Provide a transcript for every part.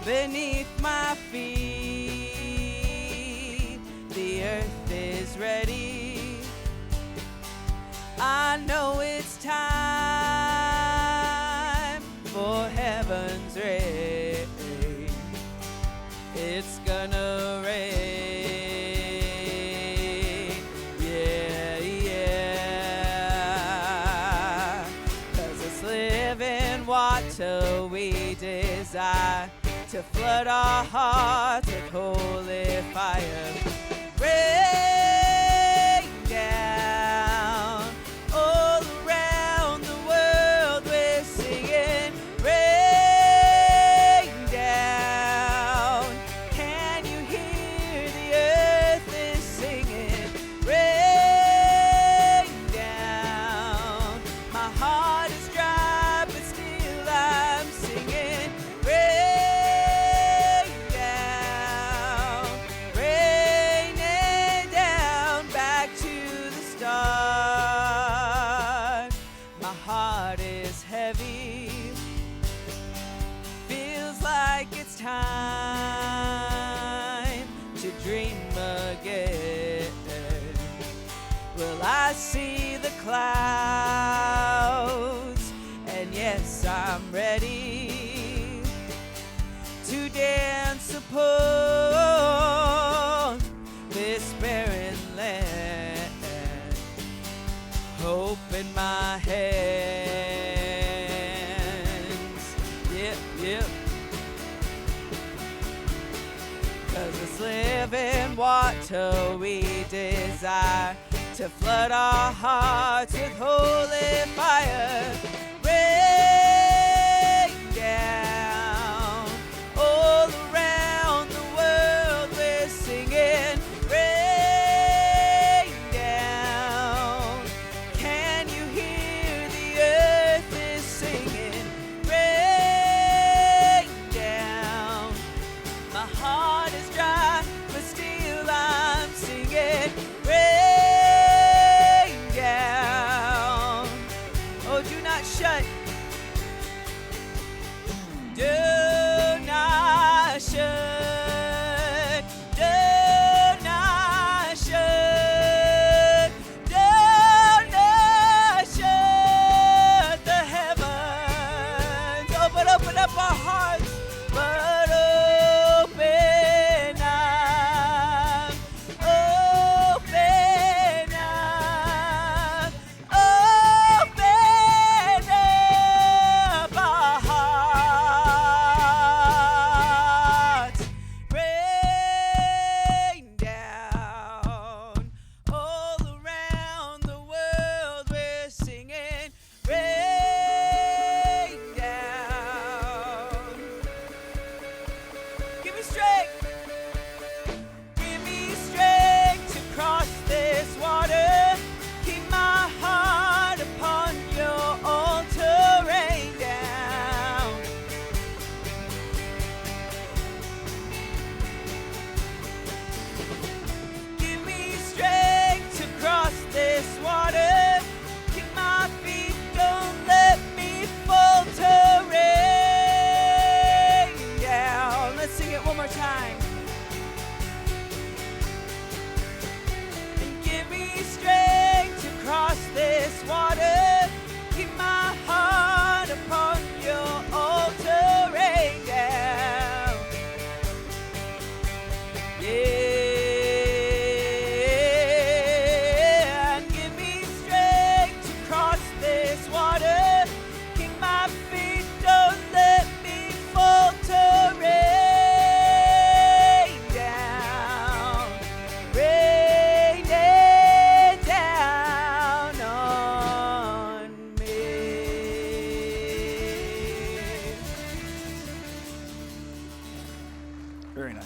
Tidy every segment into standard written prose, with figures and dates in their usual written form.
beneath my feet. The earth is ready. I know it's time for heaven's rain. It's gonna rain, yeah, yeah. 'Cause it's living water we desire to flood our hearts with holy fire. Rain down all around the world, we're singing. Rain down, can you hear the earth is singing? Rain down, my heart is dry but still I'm singing. Rain down, raining down back to the start. My heart is heavy, feels like it's time to dream again. Well, I see the clouds, and yes, I'm ready to dance upon this barren land. Hope in my hands. Yep, yep. 'Cause it's living water we desire to flood our hearts with holy fire. Rain down all around the world, we're singing. Rain down, can you hear the earth is singing? Rain down, my heart is dry but still I'm singing. Rain down, oh, do not shut. Do not shut. Do not shut. Do not shut the heavens. Oh, but open up our hearts. But open up. Open up. Open up our hearts. Rain down all around the world, we're singing. Rain down. Give me strength. Give me strength to cross this water. Keep my heart upon your altar. Rain down. Give me strength to cross this water. Keep my feet, don't let me falter. Rain down. Let's sing it one more time. And give me strength to cross this water. Keep my heart upon your altar. Rain down. Yeah, and give me strength to cross this water. Keep my feet, don't let me falter. Rain down, raining down on me. Very nice.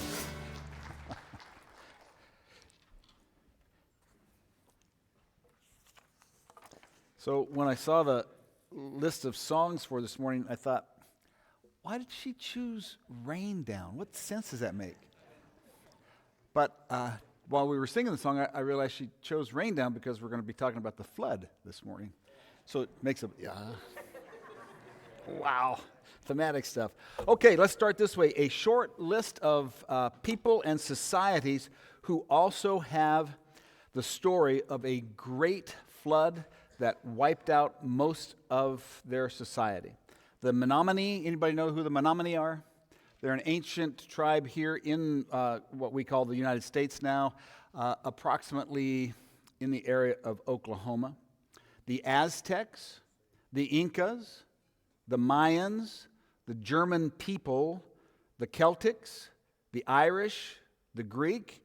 So when I saw the list of songs for this morning, I thought, why did she choose Rain Down? What sense does that make? But while we were singing the song, I realized she chose Rain Down because we're going to be talking about the flood this morning. So it makes a, yeah. Wow. thematic stuff. Okay, let's start this way. A short list of people and societies who also have the story of a great flood that wiped out most of their society. The Menominee, anybody know who the Menominee are? They're an ancient tribe here in what we call the United States now, approximately in the area of Oklahoma. The Aztecs, the Incas, the Mayans, the German people, the Celtics, the Irish, the Greek,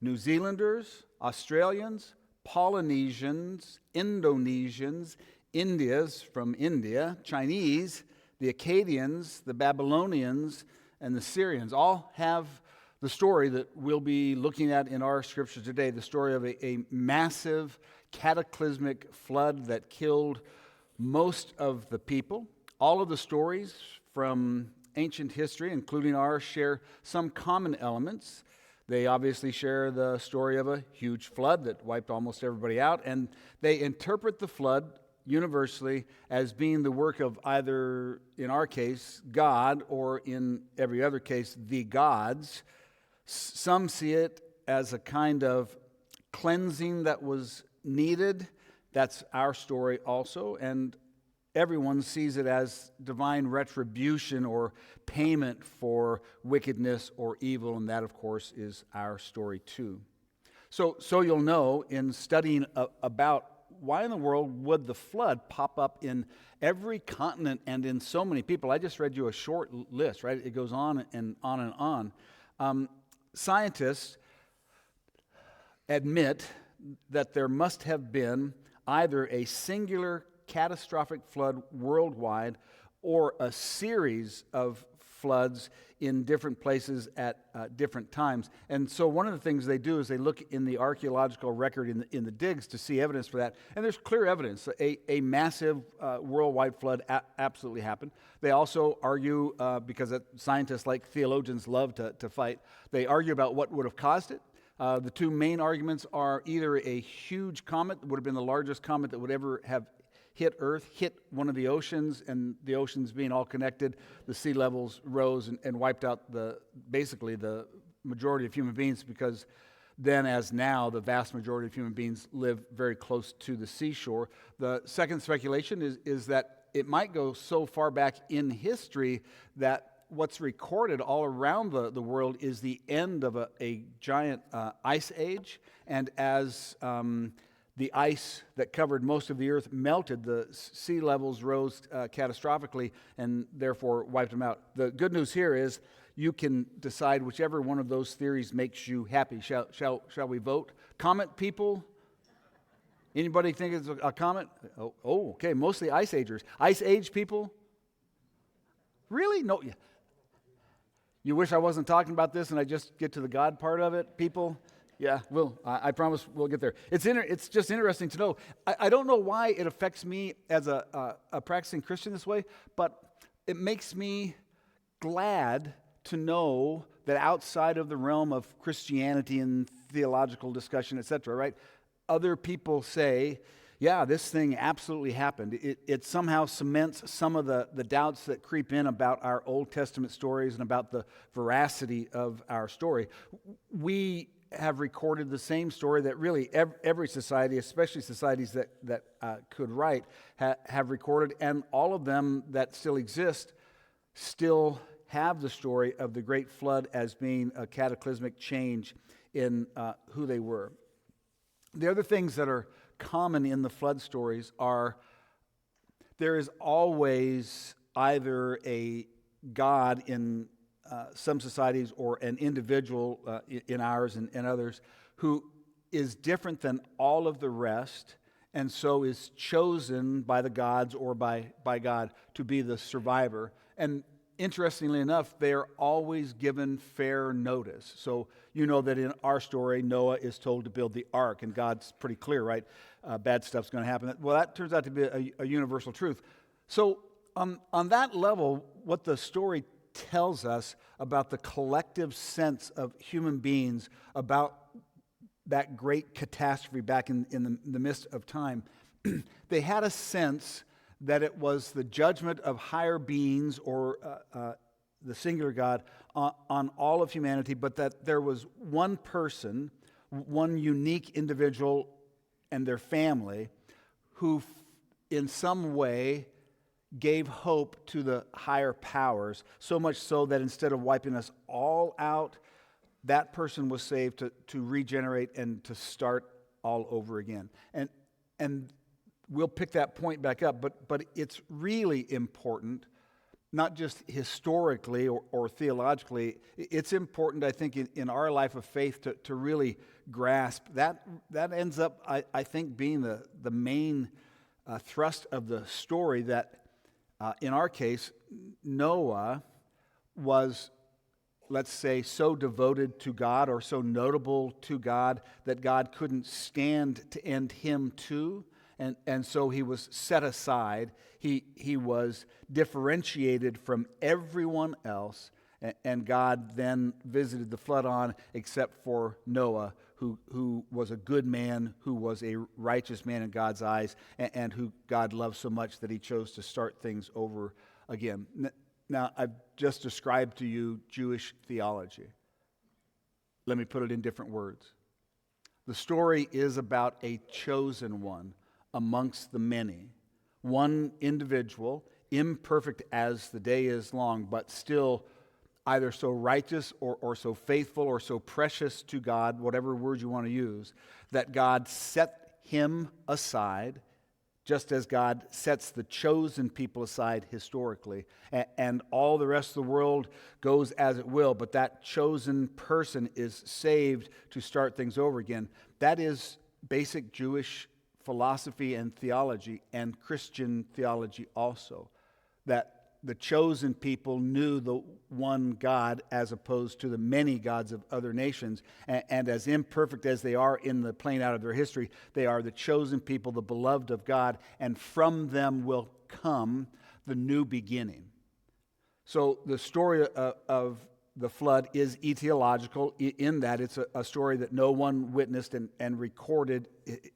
New Zealanders, Australians, Polynesians, Indonesians, Indians from India, Chinese, the Akkadians, the Babylonians, and the Syrians all have the story that we'll be looking at in our scripture today, the story of a massive cataclysmic flood that killed most of the people. All of the stories from ancient history, including ours, share some common elements. They obviously share the story of a huge flood that wiped almost everybody out, and they interpret the flood universally as being the work of either, in our case, God, or in every other case, the gods. Some see it as a kind of cleansing that was needed. That's our story also. And everyone sees it as divine retribution or payment for wickedness or evil. And that, of course, is our story too. So you'll know in studying about why in the world would the flood pop up in every continent and in so many people. I just read you a short list, right? It goes on and on and on. Scientists admit that there must have been either a singular catastrophic flood worldwide or a series of floods in different places at different times. And so one of the things they do is they look in the archaeological record in the digs to see evidence for that. And there's clear evidence. A massive worldwide flood absolutely happened. They also argue, because scientists like theologians love to fight, they argue about what would have caused it. The two main arguments are either a huge comet, that would have been the largest comet that would ever have hit Earth, hit one of the oceans, and the oceans being all connected, the sea levels rose and wiped out basically the majority of human beings, because then as now, the vast majority of human beings live very close to the seashore. The second speculation is that it might go so far back in history that what's recorded all around the world is the end of a giant ice age, and as the ice that covered most of the earth melted, the sea levels rose catastrophically and therefore wiped them out. The good news here is you can decide whichever one of those theories makes you happy. Shall we vote? Comet people? Anybody think it's a comet? Oh, okay, mostly ice agers. Ice age people? Really? No. You wish I wasn't talking about this and I just get to the God part of it, people? Yeah, I promise we'll get there. It's just interesting to know. I don't know why it affects me as a practicing Christian this way, but it makes me glad to know that outside of the realm of Christianity and theological discussion, etc., right, other people say, yeah, this thing absolutely happened. It somehow cements some of the doubts that creep in about our Old Testament stories and about the veracity of our story. We have recorded the same story that really every society, especially societies that could write, have recorded, and all of them that still exist still have the story of the Great Flood as being a cataclysmic change in who they were. The other things that are common in the flood stories are there is always either a God in some societies or an individual in ours and others who is different than all of the rest, and so is chosen by the gods or by God to be the survivor. And interestingly enough, they are always given fair notice. So you know that in our story, Noah is told to build the ark, and God's pretty clear, right? Bad stuff's going to happen. Well, that turns out to be a universal truth. So on that level, what the story tells us about the collective sense of human beings about that great catastrophe back in the midst of time, they had a sense that it was the judgment of higher beings or the singular God on all of humanity, but that there was one person, one unique individual and their family who in some way gave hope to the higher powers, so much so that instead of wiping us all out, that person was saved to regenerate and to start all over again. And we'll pick that point back up, but it's really important, not just historically or theologically. It's important, I think, in our life of faith to really grasp. That ends up, I think, being the main thrust of the story, that in our case, Noah was, let's say, so devoted to God or so notable to God that God couldn't stand to end him too. And so he was set aside. He was differentiated from everyone else. And God then visited the flood on, except for Noah, who was a good man, who was a righteous man in God's eyes, and who God loved so much that he chose to start things over again. Now, I've just described to you Jewish theology. Let me put it in different words. The story is about a chosen one amongst the many. One individual, imperfect as the day is long, but still either so righteous or so faithful or so precious to God, whatever word you want to use, that God set him aside, just as God sets the chosen people aside historically, and all the rest of the world goes as it will, but that chosen person is saved to start things over again. That is basic Jewish philosophy and theology, and Christian theology also, that the chosen people knew the one God as opposed to the many gods of other nations. And as imperfect as they are in the playing out of their history, they are the chosen people, the beloved of God, and from them will come the new beginning. So the story of the flood is etiological in that it's a story that no one witnessed and recorded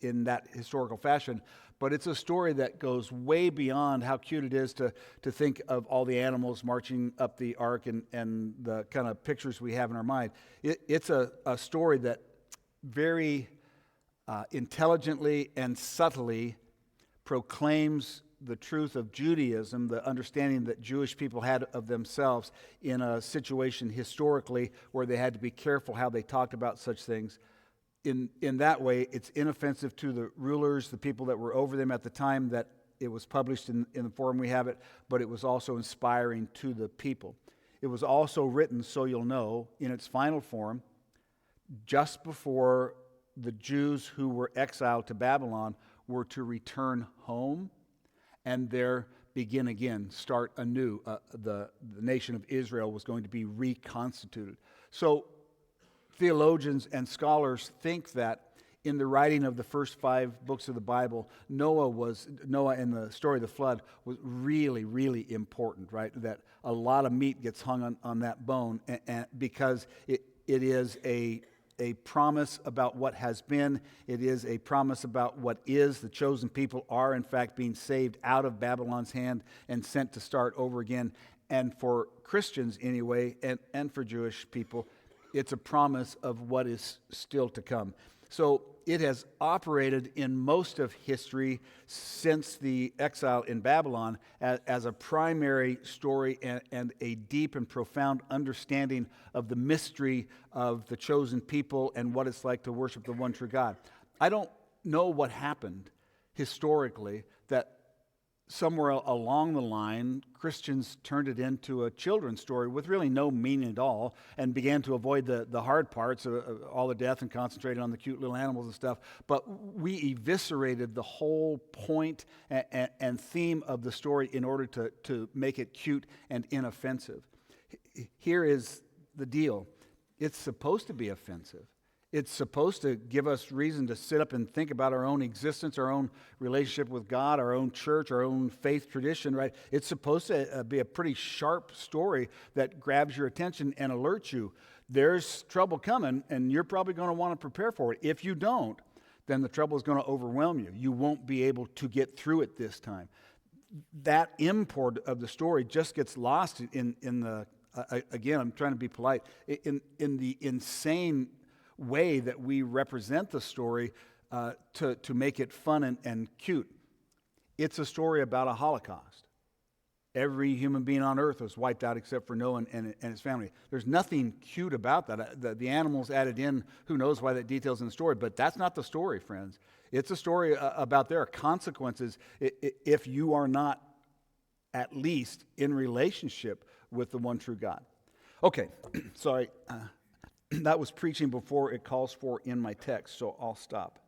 in that historical fashion. But it's a story that goes way beyond how cute it is to think of all the animals marching up the ark and the kind of pictures we have in our mind. It's a story that very intelligently and subtly proclaims the truth of Judaism, the understanding that Jewish people had of themselves in a situation historically where they had to be careful how they talked about such things. In that way, it's inoffensive to the rulers, the people that were over them at the time that it was published in the form we have it, but it was also inspiring to the people. It was also written, so you'll know, in its final form, just before the Jews who were exiled to Babylon were to return home and there begin again, start anew. The nation of Israel was going to be reconstituted. So theologians and scholars think that in the writing of the first 5 books of the Bible, Noah in the story of the flood was really, really important, right? That a lot of meat gets hung on that bone, and because it is a promise about what has been. It is a promise about what is. The chosen people are, in fact, being saved out of Babylon's hand and sent to start over again. And for Christians, anyway, and for Jewish people, it's a promise of what is still to come. So it has operated in most of history since the exile in Babylon as a primary story and a deep and profound understanding of the mystery of the chosen people and what it's like to worship the one true God. I don't know what happened historically that somewhere along the line, Christians turned it into a children's story with really no meaning at all and began to avoid the hard parts of all the death and concentrated on the cute little animals and stuff. But we eviscerated the whole point and theme of the story in order to make it cute and inoffensive. Here is the deal. It's supposed to be offensive. It's supposed to give us reason to sit up and think about our own existence, our own relationship with God, our own church, our own faith tradition, right? It's supposed to be a pretty sharp story that grabs your attention and alerts you. There's trouble coming, and you're probably going to want to prepare for it. If you don't, then the trouble is going to overwhelm you. You won't be able to get through it this time. that import of the story just gets lost in the, again, I'm trying to be polite, in the insane way that we represent the story to make it fun and cute. It's a story about a Holocaust. Every human being on earth was wiped out except for Noah and his family. There's nothing cute about that. The animals added in, who knows why that detail's in the story, but that's not the story, friends. It's a story about there are consequences if you are not at least in relationship with the one true God. Okay, sorry. That was preaching before it calls for in my text, so I'll stop.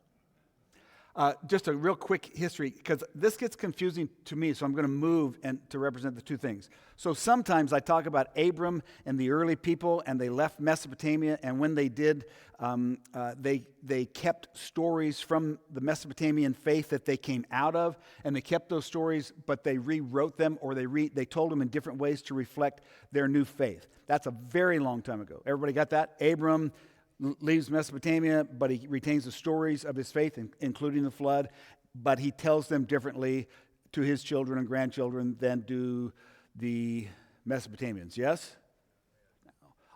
Just a real quick history, because this gets confusing to me, so I'm going to move and to represent the two things. So sometimes I talk about Abram and the early people, and they left Mesopotamia, and when they did, they kept stories from the Mesopotamian faith that they came out of, and they kept those stories, but they rewrote them, or they told them in different ways to reflect their new faith. That's a very long time ago. Everybody got that? Abram leaves Mesopotamia, but he retains the stories of his faith, including the flood, but he tells them differently to his children and grandchildren than do the Mesopotamians. Yes?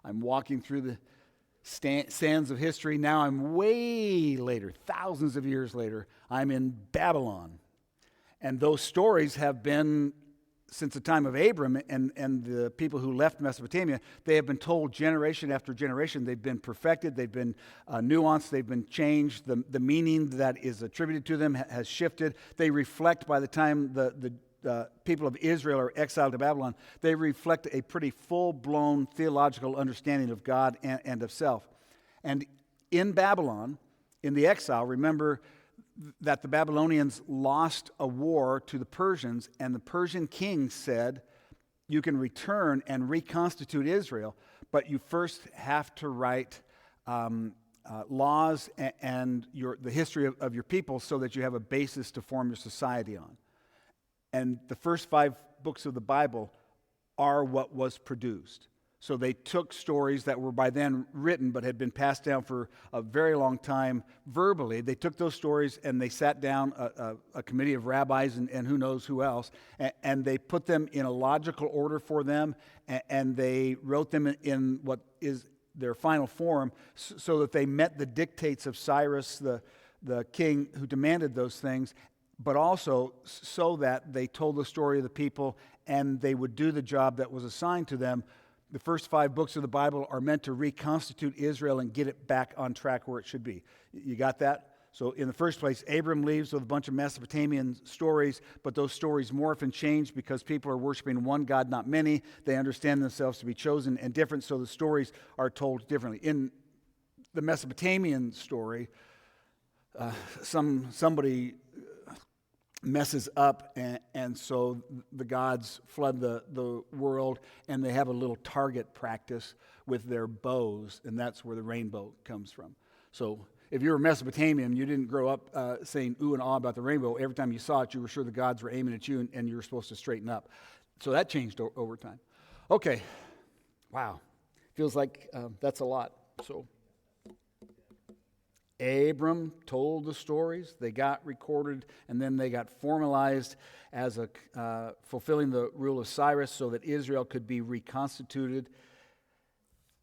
I'm walking through the sands of history. Now I'm way later, thousands of years later. I'm in Babylon. And those stories have been, since the time of Abram and the people who left Mesopotamia, they have been told generation after generation. They've been perfected, they've been nuanced, they've been changed. The meaning that is attributed to them has shifted. They reflect, by the time the people of Israel are exiled to Babylon, they reflect a pretty full-blown theological understanding of God and of self. And in Babylon, in the exile, remember that the Babylonians lost a war to the Persians, and the Persian king said, you can return and reconstitute Israel, but you first have to write laws and the history of your people so that you have a basis to form your society on. And the first 5 books of the Bible are what was produced. So they took stories that were by then written but had been passed down for a very long time verbally. They took those stories and they sat down, a committee of rabbis and who knows who else, and they put them in a logical order for them, and they wrote them in what is their final form so that they met the dictates of Cyrus, the king who demanded those things, but also so that they told the story of the people and they would do the job that was assigned to them. The first 5 books of the Bible are meant to reconstitute Israel and get it back on track where it should be. You got that? So in the first place, Abram leaves with a bunch of Mesopotamian stories, but those stories morph and change because people are worshiping one God, not many. They understand themselves to be chosen and different, so the stories are told differently. In the Mesopotamian story, somebody messes up, and so the gods flood the world, and they have a little target practice with their bows, and that's where the rainbow comes from. So if you were Mesopotamian, you didn't grow up saying ooh and ah about the rainbow. Every time you saw it, you were sure the gods were aiming at you, and you were supposed to straighten up. So that changed over time. Okay, wow, feels like that's a lot. So Abram told the stories, they got recorded, and then they got formalized as fulfilling the rule of Cyrus so that Israel could be reconstituted.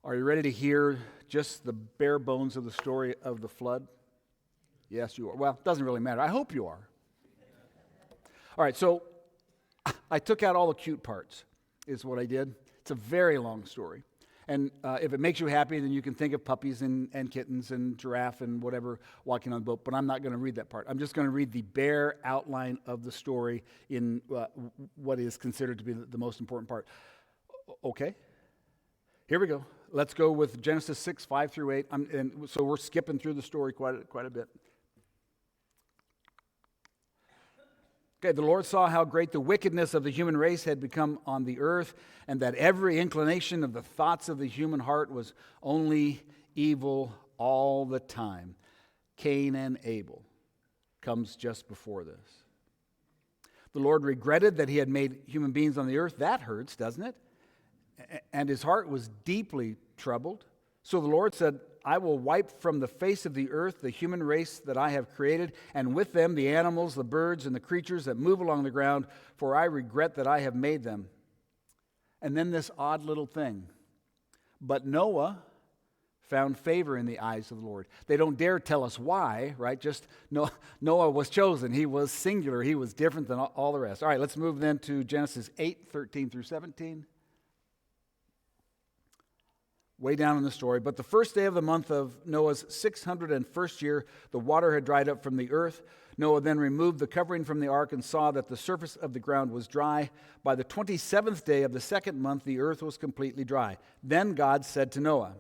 Are you ready to hear just the bare bones of the story of the flood? Yes, you are. Well, it doesn't really matter. I hope you are. All right, so I took out all the cute parts, is what I did. It's a very long story. And if it makes you happy, then you can think of puppies and kittens and giraffe and whatever walking on the boat. But I'm not going to read that part. I'm just going to read the bare outline of the story in what is considered to be the most important part. Okay? Here we go. Let's go with Genesis 6, 5 through 8. And so we're skipping through the story quite a bit. Okay, the Lord saw how great the wickedness of the human race had become on the earth, and that every inclination of the thoughts of the human heart was only evil all the time. Cain and Abel comes just before this. The Lord regretted that he had made human beings on the earth. That hurts, doesn't it? And his heart was deeply troubled. So the Lord said, I will wipe from the face of the earth the human race that I have created, and with them the animals, the birds, and the creatures that move along the ground, for I regret that I have made them. And then this odd little thing. But Noah found favor in the eyes of the Lord. They don't dare tell us why, right? Just Noah was chosen. He was singular. He was different than all the rest. All right, let's move then to Genesis 8:13 through 17. Way down in the story. But the first day of the month of Noah's 601st year, the water had dried up from the earth. Noah then removed the covering from the ark and saw that the surface of the ground was dry. By the 27th day of the second month, the earth was completely dry. Then God said to Noah,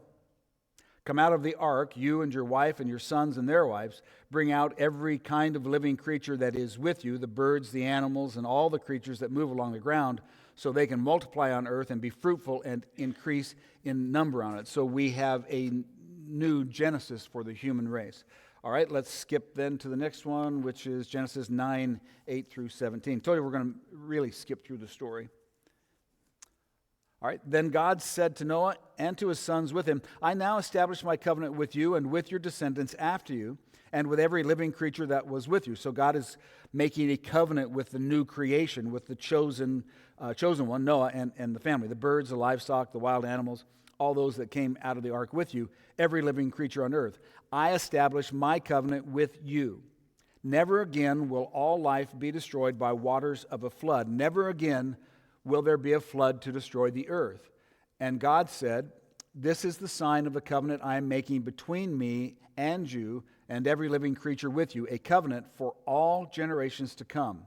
"Come out of the ark, you and your wife and your sons and their wives. Bring out every kind of living creature that is with you, the birds, the animals, and all the creatures that move along the ground, so they can multiply on earth and be fruitful and increase in number on it." So we have a new Genesis for the human race. All right, let's skip then to the next one, which is Genesis 9:8 through 17. I told you we're going to really skip through the story. All right, then God said to Noah and to his sons with him, "I now establish my covenant with you and with your descendants after you, and with every living creature that was with you." So God is making a covenant with the new creation, with the chosen one, Noah, and the family, the birds, the livestock, the wild animals, all those that came out of the ark with you, every living creature on earth. I establish my covenant with you. Never again will all life be destroyed by waters of a flood. Never again will there be a flood to destroy the earth. And God said, "This is the sign of the covenant I am making between me and you and every living creature with you, a covenant for all generations to come.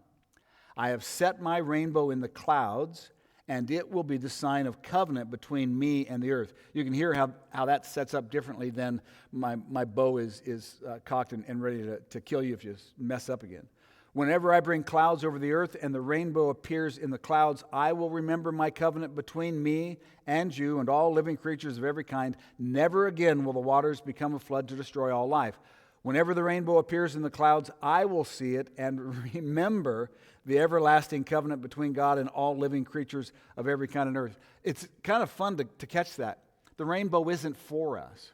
I have set my rainbow in the clouds, and it will be the sign of covenant between me and the earth." You can hear how that sets up differently than my bow is cocked and ready to kill you if you mess up again. "Whenever I bring clouds over the earth and the rainbow appears in the clouds, I will remember my covenant between me and you and all living creatures of every kind. Never again will the waters become a flood to destroy all life. Whenever the rainbow appears in the clouds, I will see it and remember the everlasting covenant between God and all living creatures of every kind on earth." It's kind of fun to catch that. The rainbow isn't for us.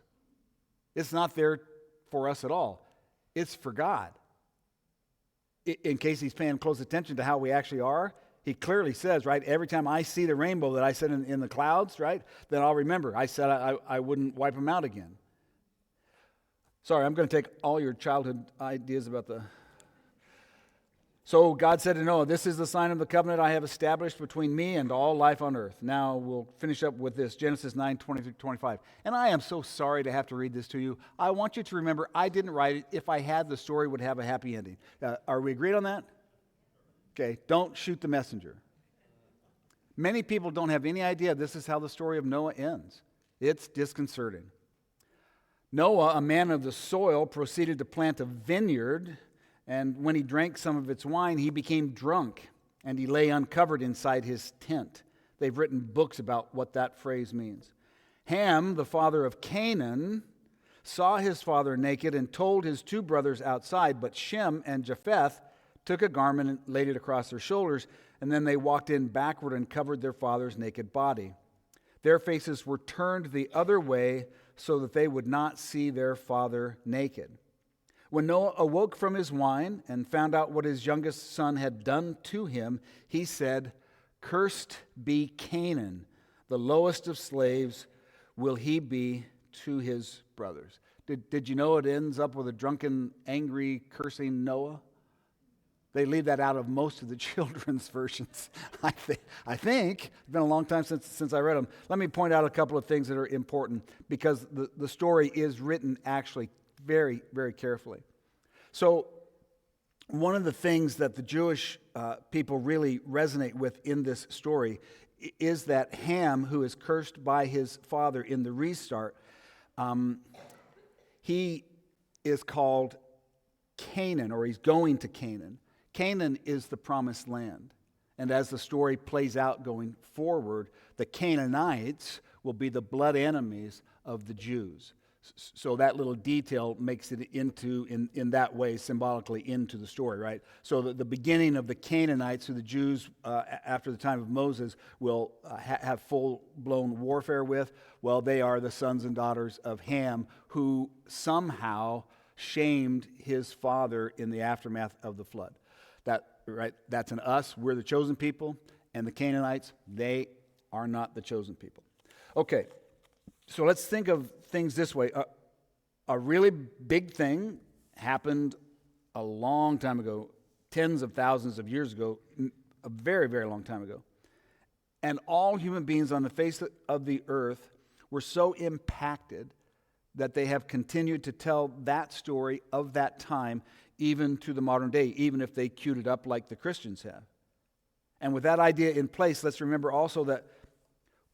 It's not there for us at all. It's for God. In case he's paying close attention to how we actually are, he clearly says, right, every time I see the rainbow that I said in the clouds, right, then I'll remember. I said I wouldn't wipe them out again. Sorry, I'm going to take all your childhood ideas about the... So God said to Noah, "This is the sign of the covenant I have established between me and all life on earth." Now we'll finish up with this, Genesis 9:20 through 25. And I am so sorry to have to read this to you. I want you to remember I didn't write it. If I had, the story would have a happy ending. Are we agreed on that? Okay, don't shoot the messenger. Many people don't have any idea this is how the story of Noah ends. It's disconcerting. Noah, a man of the soil, proceeded to plant a vineyard, and when he drank some of its wine, he became drunk, and he lay uncovered inside his tent. They've written books about what that phrase means. Ham, the father of Canaan, saw his father naked and told his two brothers outside, but Shem and Japheth took a garment and laid it across their shoulders, and then they walked in backward and covered their father's naked body. Their faces were turned the other way so that they would not see their father naked. When Noah awoke from his wine and found out what his youngest son had done to him, he said, "Cursed be Canaan, the lowest of slaves will he be to his brothers." Did you know it ends up with a drunken, angry, cursing Noah? They leave that out of most of the children's versions, I think. It's been a long time since I read them. Let me point out a couple of things that are important because the story is written actually very, very carefully. So one of the things that the Jewish people really resonate with in this story is that Ham, who is cursed by his father in the restart, he is called Canaan, or he's going to Canaan. Canaan is the promised land. And as the story plays out going forward, the Canaanites will be the blood enemies of the Jews. So that little detail makes it into, in that way, symbolically into the story, right? So the beginning of the Canaanites, who the Jews, after the time of Moses, will have full-blown warfare with, well, they are the sons and daughters of Ham, who somehow shamed his father in the aftermath of the flood. Right? That's in us. We're the chosen people. And the Canaanites, they are not the chosen people. Okay, so let's think of things this way. A really big thing happened a long time ago, tens of thousands of years ago, a very, very long time ago. And all human beings on the face of the earth were so impacted that they have continued to tell that story of that time even to the modern day, even if they queued it up like the Christians have. And with that idea in place, let's remember also that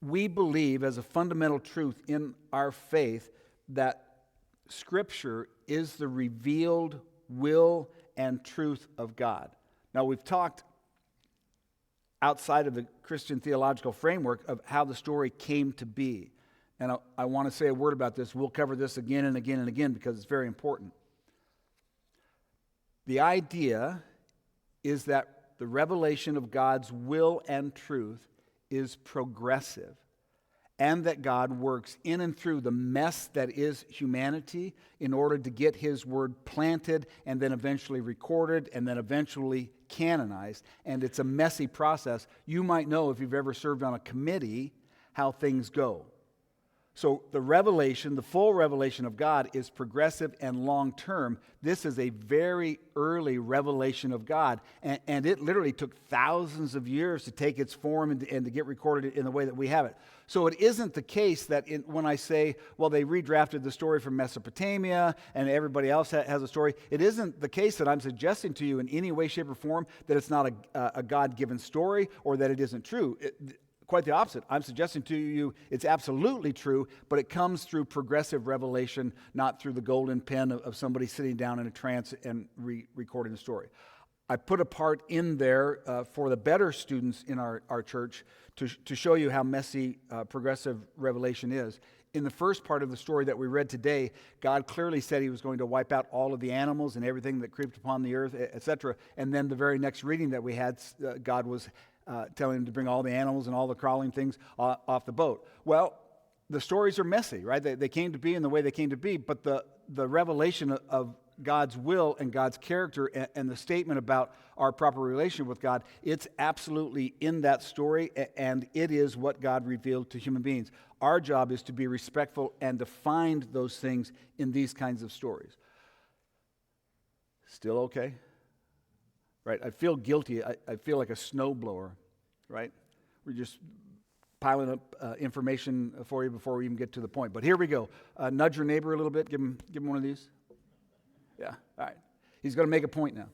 we believe as a fundamental truth in our faith that Scripture is the revealed will and truth of God. Now, we've talked outside of the Christian theological framework of how the story came to be. And I want to say a word about this. We'll cover this again and again and again because it's very important. The idea is that the revelation of God's will and truth is progressive, and that God works in and through the mess that is humanity in order to get His word planted and then eventually recorded and then eventually canonized. And it's a messy process. You might know, if you've ever served on a committee, how things go. So the revelation, the full revelation of God, is progressive and long-term. This is a very early revelation of God, and it literally took thousands of years to take its form and to get recorded in the way that we have it. So it isn't the case that when I say, well, they redrafted the story from Mesopotamia and everybody else has a story, it isn't the case that I'm suggesting to you in any way, shape, or form that it's not a God-given story or that it isn't true. Quite the opposite. I'm suggesting to you it's absolutely true, but it comes through progressive revelation, not through the golden pen of somebody sitting down in a trance and recording the story. I put a part in there for the better students in our church to show you how messy progressive revelation is. In the first part of the story that we read today, God clearly said He was going to wipe out all of the animals and everything that creeped upon the earth, etc. And then the very next reading that we had, God was telling him to bring all the animals and all the crawling things off the boat. Well, the stories are messy, right? They came to be in the way they came to be, but the revelation of God's will and God's character and the statement about our proper relationship with God, it's absolutely in that story, and it is what God revealed to human beings. Our job is to be respectful and to find those things in these kinds of stories. Still okay? Right? I feel guilty. I feel like a snowblower, right? We're just piling up information for you before we even get to the point. But here we go. Nudge your neighbor a little bit. Give him one of these. Yeah, all right. He's going to make a point now.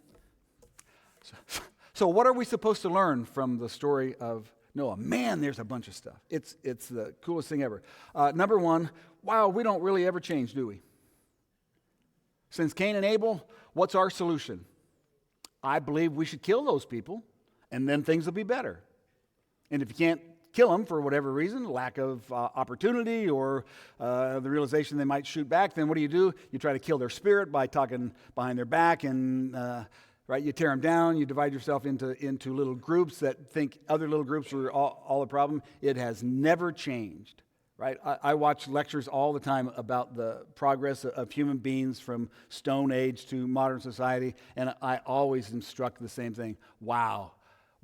So what are we supposed to learn from the story of Noah? Man, there's a bunch of stuff. It's the coolest thing ever. Number one, wow, we don't really ever change, do we? Since Cain and Abel, what's our solution? I believe we should kill those people, and then things will be better. And if you can't kill them for whatever reason, lack of opportunity or the realization they might shoot back, then what do? You try to kill their spirit by talking behind their back, and right, you tear them down. You divide yourself into little groups that think other little groups are all the problem. It has never changed. Right? I watch lectures all the time about the progress of human beings from Stone Age to modern society, and I always am struck the same thing. Wow.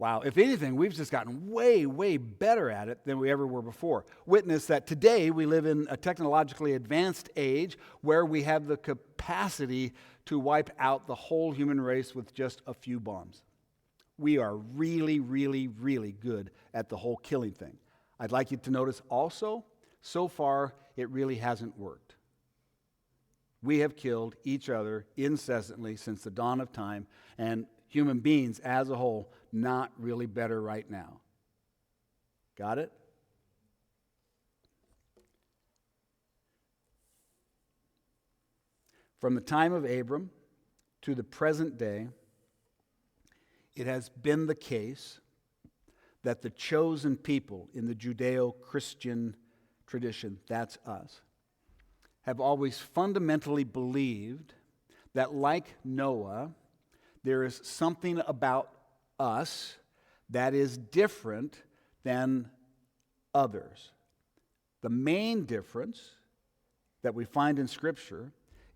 If anything, we've just gotten way, way better at it than we ever were before. Witness that today we live in a technologically advanced age where we have the capacity to wipe out the whole human race with just a few bombs. We are really, really, really good at the whole killing thing. I'd like you to notice also, so far, it really hasn't worked. We have killed each other incessantly since the dawn of time, and human beings as a whole, not really better right now. Got it? From the time of Abram to the present day, it has been the case that the chosen people in the Judeo-Christian tradition, that's us, have always fundamentally believed that, like Noah, there is something about us that is different than others. The main difference that we find in Scripture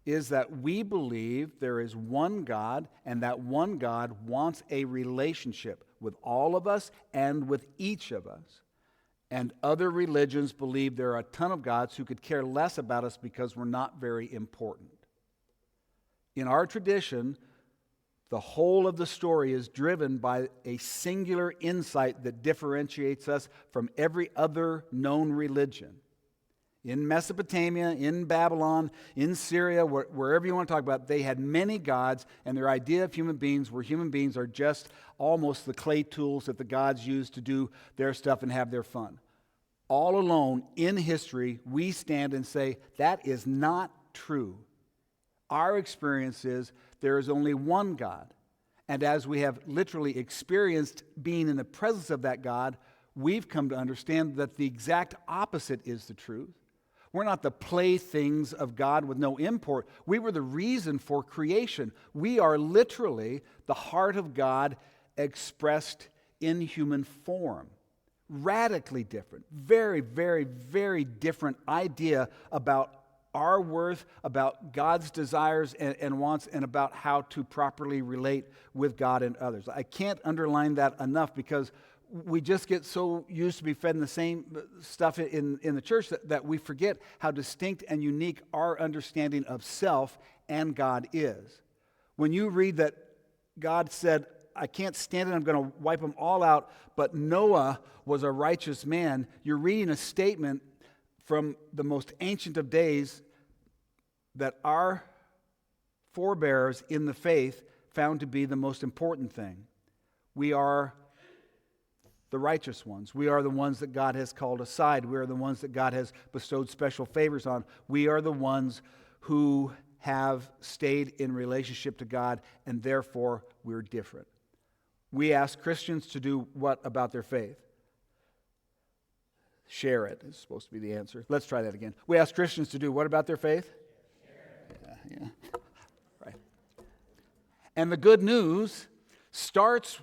is that we believe there is one God, and that one God wants a relationship with all of us and with each of us. And other religions believe there are a ton of gods who could care less about us because we're not very important. In our tradition, the whole of the story is driven by a singular insight that differentiates us from every other known religion. In Mesopotamia, in Babylon, in Syria, wherever you want to talk about, they had many gods, and their idea of human beings were human beings are just almost the clay tools that the gods use to do their stuff and have their fun. All alone in history, we stand and say, that is not true. Our experience is there is only one God. And as we have literally experienced being in the presence of that God, we've come to understand that the exact opposite is the truth. We're not the playthings of God with no import. We were the reason for creation. We are literally the heart of God expressed in human form. Radically different. Very, very, very different idea about our worth, about God's desires and wants, and about how to properly relate with God and others. I can't underline that enough because we just get so used to be fed in the same stuff in the church that we forget how distinct and unique our understanding of self and God is. When you read that God said, I can't stand it, I'm going to wipe them all out, but Noah was a righteous man, you're reading a statement from the most ancient of days that our forebears in the faith found to be the most important thing. We are the righteous ones. We are the ones that God has called aside. We are the ones that God has bestowed special favors on. We are the ones who have stayed in relationship to God, and therefore we're different. We ask Christians to do what about their faith? Share it is supposed to be the answer. Let's try that again. We ask Christians to do what about their faith? Yeah. Right. And the good news starts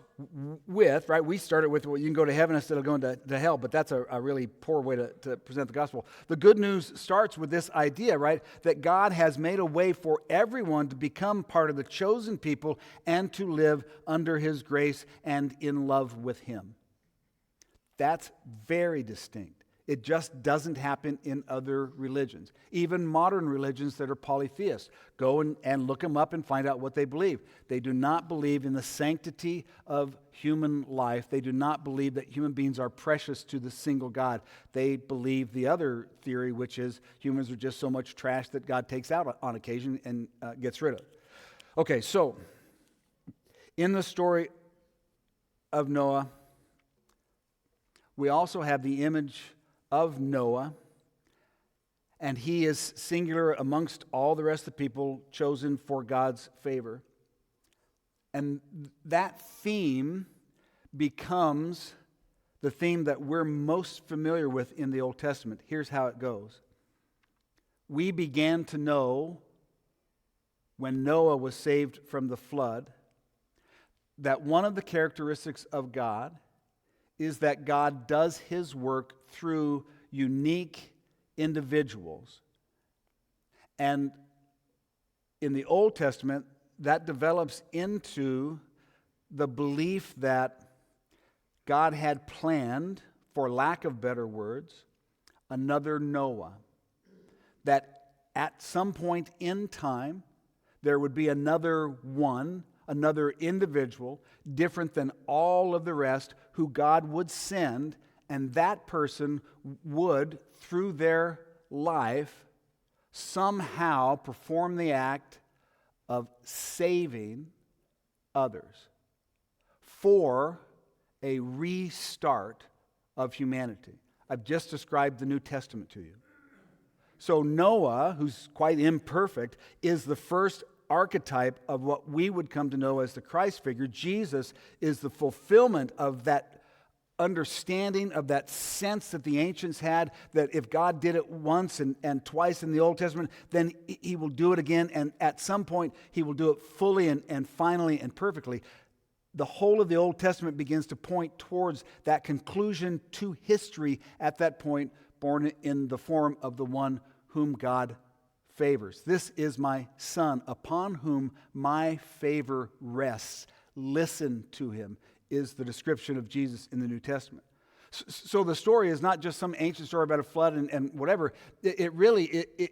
with, right, we started with, well, you can go to heaven instead of going to hell, but that's a really poor way to present the gospel. The good news starts with this idea, right, that God has made a way for everyone to become part of the chosen people and to live under His grace and in love with Him. That's very distinct. It just doesn't happen in other religions. Even modern religions that are polytheist. Go and look them up and find out what they believe. They do not believe in the sanctity of human life. They do not believe that human beings are precious to the single God. They believe the other theory, which is humans are just so much trash that God takes out on occasion and gets rid of. Okay, so in the story of Noah, we also have the image of Noah, and he is singular amongst all the rest of the people chosen for God's favor. And that theme becomes the theme that we're most familiar with in the Old Testament. Here's how it goes. We began to know when Noah was saved from the flood that one of the characteristics of God is that God does His work through unique individuals. And in the Old Testament, that develops into the belief that God had planned, for lack of better words, another Noah. That at some point in time, there would be another one, another individual, different than all of the rest, who God would send, and that person would, through their life, somehow perform the act of saving others for a restart of humanity. I've just described the New Testament to you. So Noah, who's quite imperfect, is the first archetype of what we would come to know as the Christ figure. Jesus is the fulfillment of that understanding of that sense that the ancients had, that if God did it once and twice in the Old Testament, then he will do it again, and at some point he will do it fully and finally and perfectly. The whole of the Old Testament begins to point towards that conclusion to history at that point, born in the form of the one whom God favors. This is my Son, upon whom my favor rests. Listen to him, is the description of Jesus in the New Testament. So the story is not just some ancient story about a flood and whatever. It really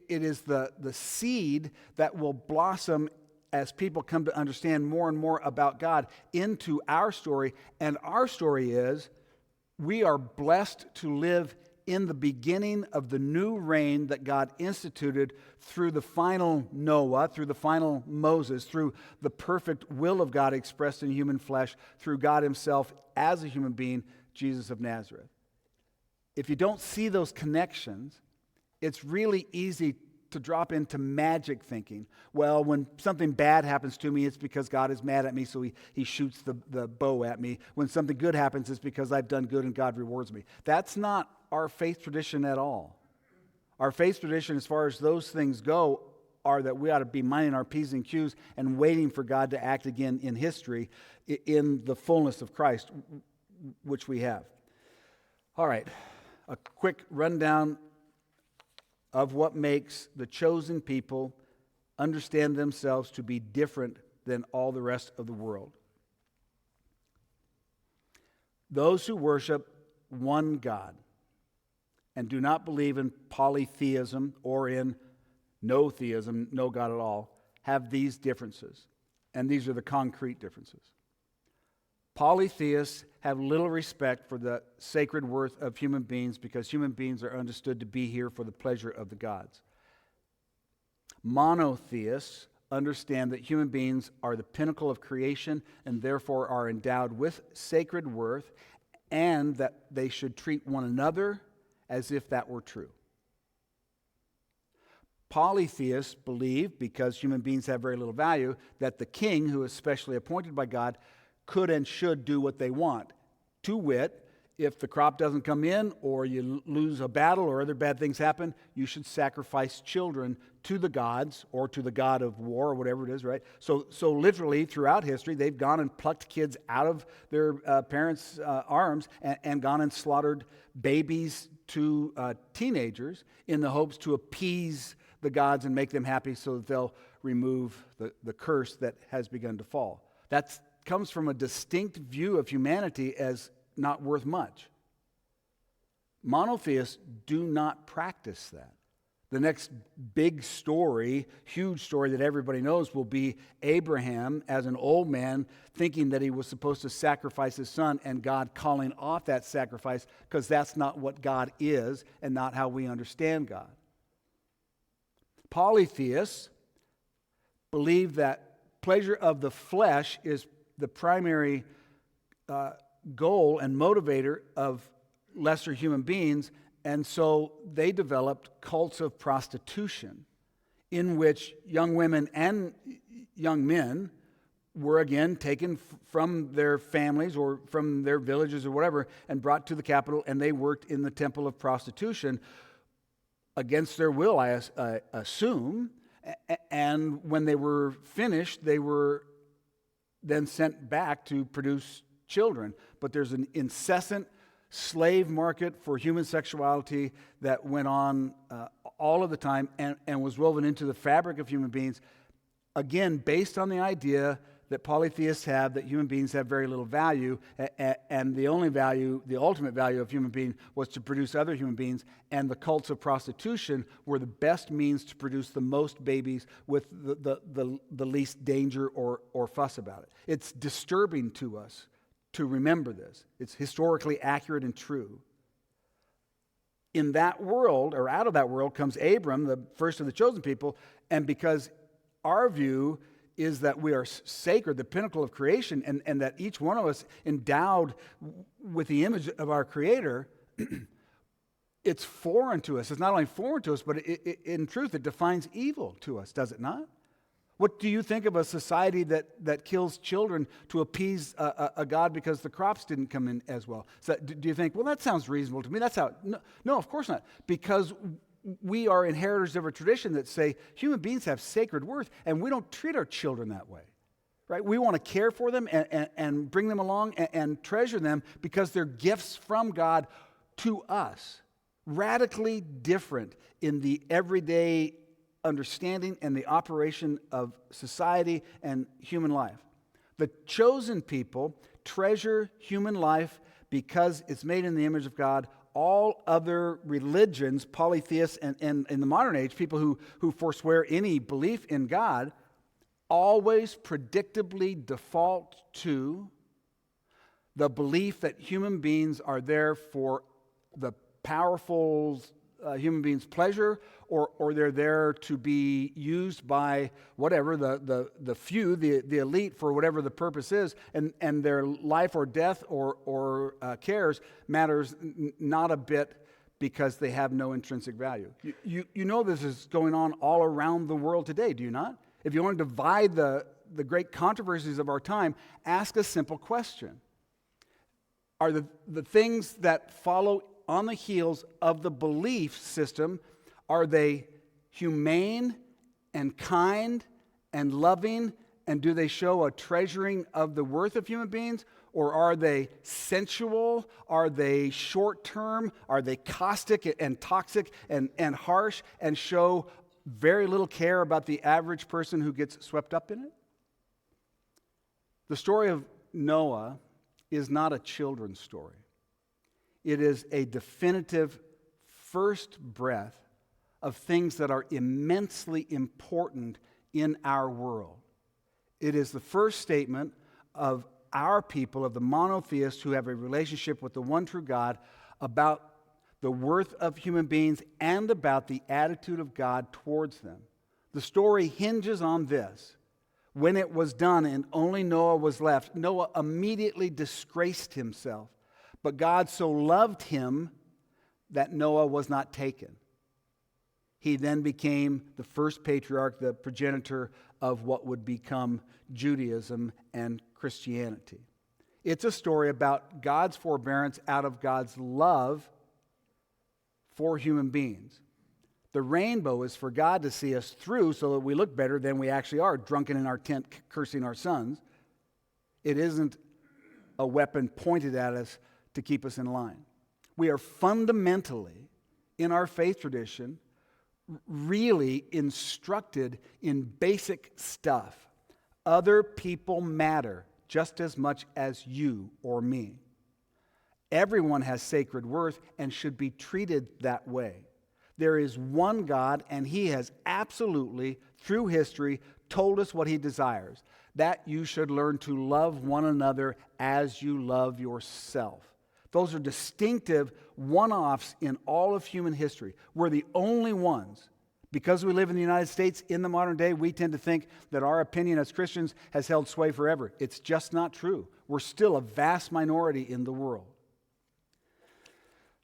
is the seed that will blossom as people come to understand more and more about God into our story. And our story is, we are blessed to live in the beginning of the new reign that God instituted through the final Noah, through the final Moses, through the perfect will of God expressed in human flesh, through God himself as a human being, Jesus of Nazareth. If you don't see those connections, it's really easy to drop into magic thinking. Well, when something bad happens to me, it's because God is mad at me, so he shoots the bow at me. When something good happens, it's because I've done good and God rewards me. That's not our faith tradition at all. Our faith tradition, as far as those things go, are that we ought to be minding our P's and Q's and waiting for God to act again in history in the fullness of Christ, which we have. All right, a quick rundown of what makes the chosen people understand themselves to be different than all the rest of the world. Those who worship one God and do not believe in polytheism or in no theism, no God at all, have these differences. And these are the concrete differences. Polytheists have little respect for the sacred worth of human beings because human beings are understood to be here for the pleasure of the gods. Monotheists understand that human beings are the pinnacle of creation and therefore are endowed with sacred worth, and that they should treat one another as if that were true. Polytheists believe, because human beings have very little value, that the king, who is specially appointed by God, could and should do what they want. To wit, if the crop doesn't come in, or you lose a battle, or other bad things happen, you should sacrifice children to the gods, or to the god of war, or whatever it is, right? So literally, throughout history, they've gone and plucked kids out of their parents' arms and gone and slaughtered babies to teenagers in the hopes to appease the gods and make them happy so that they'll remove the curse that has begun to fall. That comes from a distinct view of humanity as not worth much. Monotheists do not practice that. The next big story, huge story that everybody knows will be Abraham as an old man thinking that he was supposed to sacrifice his son, and God calling off that sacrifice because that's not what God is and not how we understand God. Polytheists believe that pleasure of the flesh is the primary goal and motivator of lesser human beings, and so they developed cults of prostitution in which young women and young men were again taken from their families or from their villages or whatever and brought to the capital, and they worked in the temple of prostitution against their will, I assume, and when they were finished, they were then sent back to produce children. But there's an incessant slave market for human sexuality that went on all of the time and was woven into the fabric of human beings, again, based on the idea that polytheists have that human beings have very little value, and the only value, the ultimate value of human being was to produce other human beings, and the cults of prostitution were the best means to produce the most babies with the least danger or fuss about it. It's disturbing to us to remember this. It's historically accurate and true. In that world, or out of that world, comes Abram, the first of the chosen people, and because our view is that we are sacred, the pinnacle of creation, and that each one of us endowed with the image of our Creator, it's foreign to us. It's not only foreign to us, but in truth, it defines evil to us, does it not? What do you think of a society that kills children to appease a God because the crops didn't come in as well? So do you think, well, that sounds reasonable to me? That's how. No, of course not. Because we are inheritors of a tradition that say human beings have sacred worth, and we don't treat our children that way. Right? We want to care for them and bring them along and treasure them because they're gifts from God to us. Radically different in the everyday understanding and the operation of society and human life. The chosen people treasure human life because it's made in the image of God. All other religions, polytheists, and in the modern age, people who forswear any belief in God, always predictably default to the belief that human beings are there for the powerful human beings' pleasure, or they're there to be used by whatever, the few, the elite, for whatever the purpose is, and their life or death or cares matters not a bit because they have no intrinsic value. You know this is going on all around the world today, do you not? If you want to divide the great controversies of our time, ask a simple question. Are the things that follow on the heels of the belief system, are they humane and kind and loving, and do they show a treasuring of the worth of human beings? Or are they sensual? Are they short-term? Are they caustic and toxic and harsh and show very little care about the average person who gets swept up in it? The story of Noah is not a children's story. It is a definitive first breath of things that are immensely important in our world. It is the first statement of our people, of the monotheists who have a relationship with the one true God, about the worth of human beings and about the attitude of God towards them. The story hinges on this. When it was done and only Noah was left, Noah immediately disgraced himself. But God so loved him that Noah was not taken. He then became the first patriarch, the progenitor of what would become Judaism and Christianity. It's a story about God's forbearance out of God's love for human beings. The rainbow is for God to see us through so that we look better than we actually are, drunken in our tent, cursing our sons. It isn't a weapon pointed at us to keep us in line. We are fundamentally, in our faith tradition, really instructed in basic stuff. Other people matter just as much as you or me. Everyone has sacred worth and should be treated that way. There is one God, and He has absolutely, through history, told us what He desires. That you should learn to love one another as you love yourself. Those are distinctive one-offs in all of human history. We're the only ones. Because we live in the United States in the modern day, we tend to think that our opinion as Christians has held sway forever. It's just not true. We're still a vast minority in the world.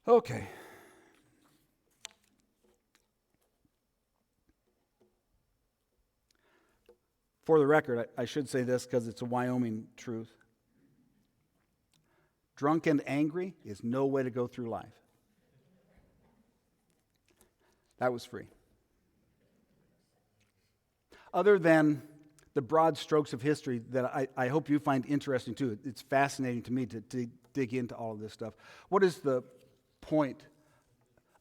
Okay. For the record, I should say this because it's a Wyoming truth. Drunk and angry is no way to go through life. That was free. Other than the broad strokes of history that I hope you find interesting too. It's fascinating to me to dig into all of this stuff. What is the point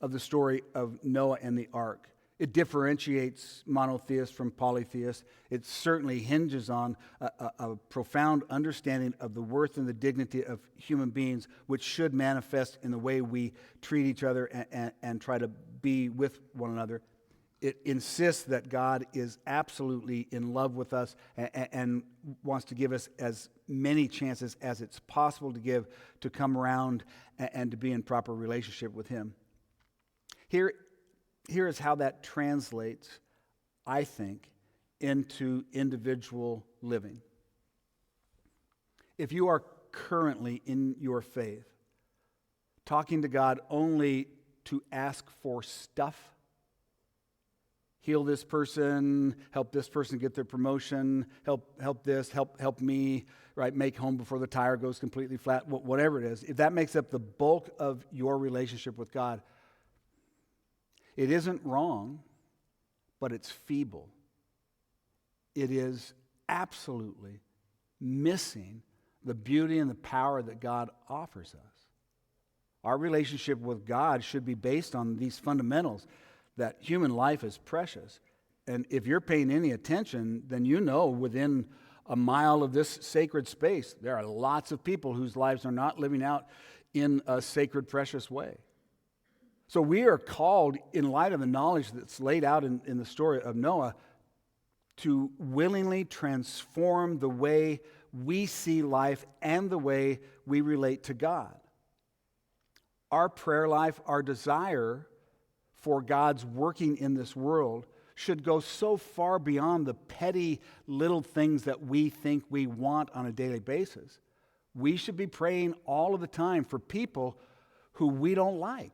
of the story of Noah and the ark? It differentiates monotheists from polytheists. It certainly hinges on a profound understanding of the worth and the dignity of human beings, which should manifest in the way we treat each other and try to be with one another. It insists that God is absolutely in love with us and wants to give us as many chances as it's possible to give to come around and to be in proper relationship with Him. Here is how that translates, I think, into individual living. If you are currently in your faith talking to God only to ask for stuff, heal this person, help this person get their promotion, help me, right? Make home before the tire goes completely flat, whatever it is. If that makes up the bulk of your relationship with God, it isn't wrong, but it's feeble. It is absolutely missing the beauty and the power that God offers us. Our relationship with God should be based on these fundamentals, that human life is precious. And if you're paying any attention, then you know within a mile of this sacred space, there are lots of people whose lives are not living out in a sacred, precious way. So we are called, in light of the knowledge that's laid out in the story of Noah, to willingly transform the way we see life and the way we relate to God. Our prayer life, our desire for God's working in this world should go so far beyond the petty little things that we think we want on a daily basis. We should be praying all of the time for people who we don't like,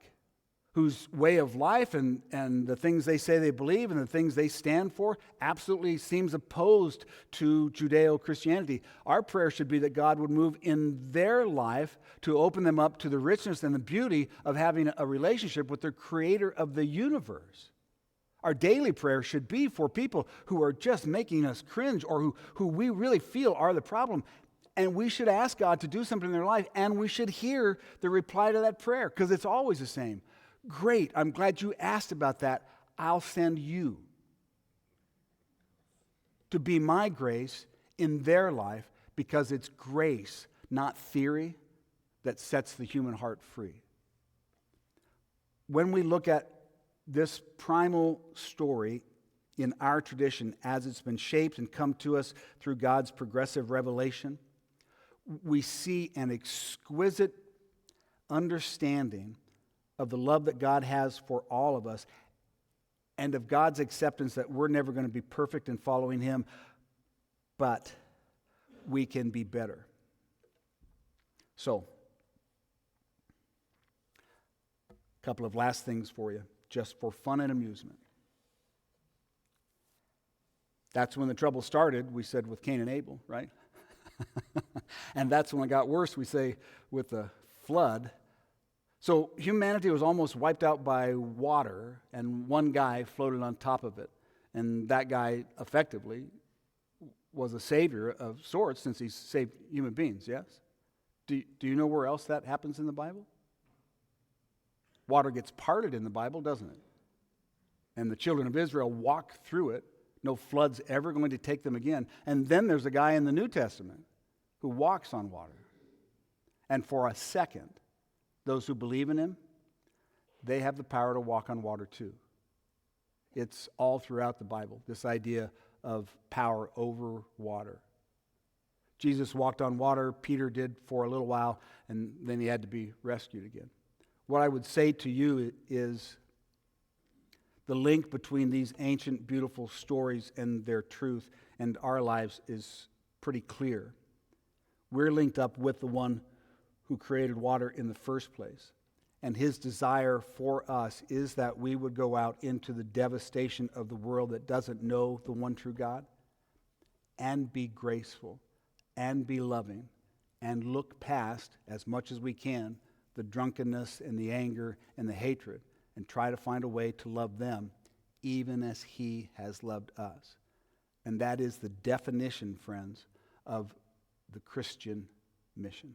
whose way of life and the things they say they believe and the things they stand for absolutely seems opposed to Judeo-Christianity. Our prayer should be that God would move in their life to open them up to the richness and the beauty of having a relationship with the creator of the universe. Our daily prayer should be for people who are just making us cringe or who we really feel are the problem. And we should ask God to do something in their life, and we should hear the reply to that prayer, because it's always the same. Great, I'm glad you asked about that. I'll send you to be my grace in their life, because it's grace, not theory, that sets the human heart free. When we look at this primal story in our tradition as it's been shaped and come to us through God's progressive revelation, we see an exquisite understanding of the love that God has for all of us, and of God's acceptance that we're never going to be perfect in following Him, but we can be better. So, a couple of last things for you, just for fun and amusement. That's when the trouble started, we said, with Cain and Abel, right? And that's when it got worse, we say, with the flood. So humanity was almost wiped out by water, and one guy floated on top of it. And that guy effectively was a savior of sorts, since he saved human beings, yes? Do you know where else that happens in the Bible? Water gets parted in the Bible, doesn't it? And the children of Israel walk through it. No flood's ever going to take them again. And then there's a guy in the New Testament who walks on water. And for a second, those who believe in him, they have the power to walk on water too. It's all throughout the Bible, this idea of power over water. Jesus walked on water, Peter did for a little while, and then he had to be rescued again. What I would say to you is the link between these ancient, beautiful stories and their truth and our lives is pretty clear. We're linked up with the one who created water in the first place. And his desire for us is that we would go out into the devastation of the world that doesn't know the one true God and be graceful and be loving and look past, as much as we can, the drunkenness and the anger and the hatred, and try to find a way to love them even as he has loved us. And that is the definition, friends, of the Christian mission.